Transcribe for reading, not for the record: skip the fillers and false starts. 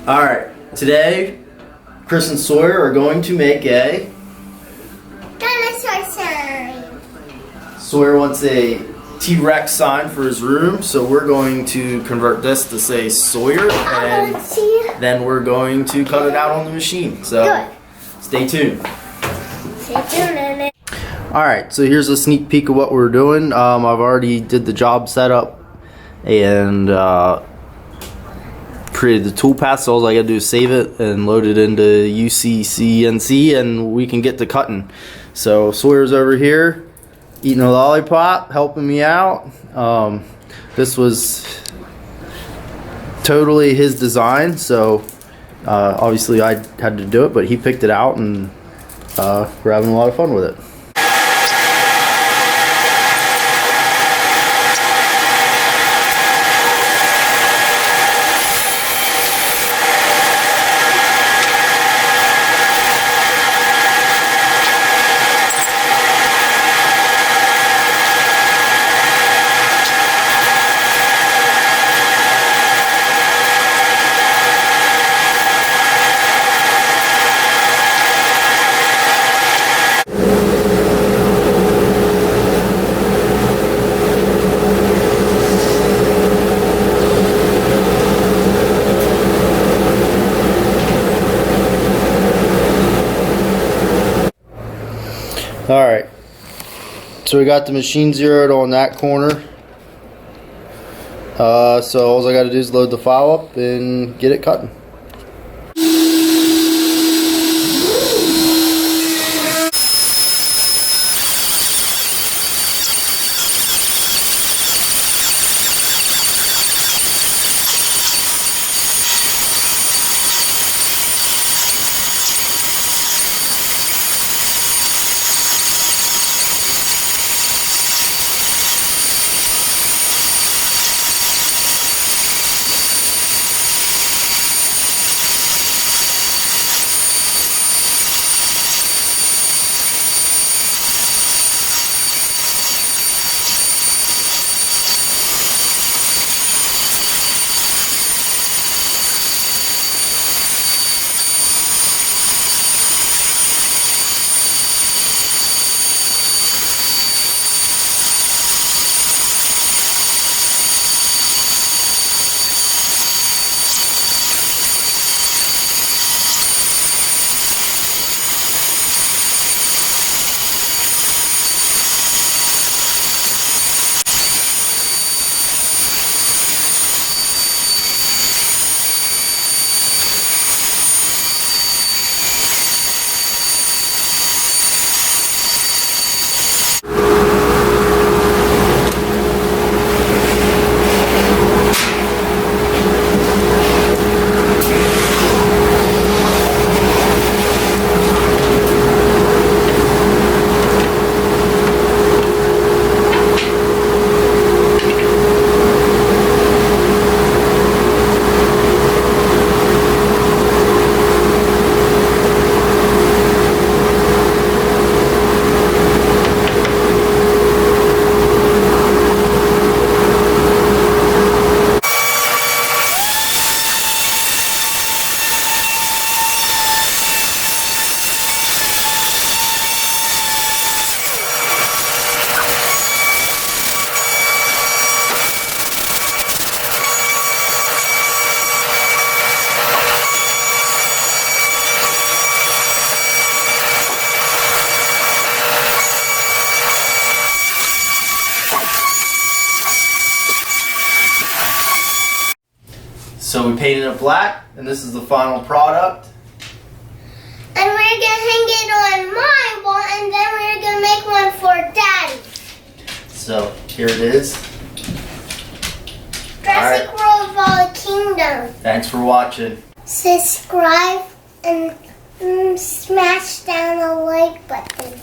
Alright, today Chris and Sawyer are going to make a dinosaur sign. Sawyer wants a T-Rex sign for his room, so we're going to convert this to say Sawyer, and then we're going to cut it out on the machine. So stay tuned. Stay tuned. Alright, so here's a sneak peek of what we're doing. I've already did the job setup and created the toolpath, so all I gotta do is save it and load it into CNC, and we can get to cutting. So Sawyer's over here eating a lollipop, helping me out. This was totally his design, so obviously I had to do it, but he picked it out, and we're having a lot of fun with it. Alright, so we got the machine zeroed on that corner. So all I got to do is load the file up and get it cutting. So we painted it black, and this is the final product. And we're going to hang it on my wall, and then we're going to make one for Daddy. So here it is. Jurassic World of all the Kingdom. Thanks for watching. Subscribe and smash down the like button.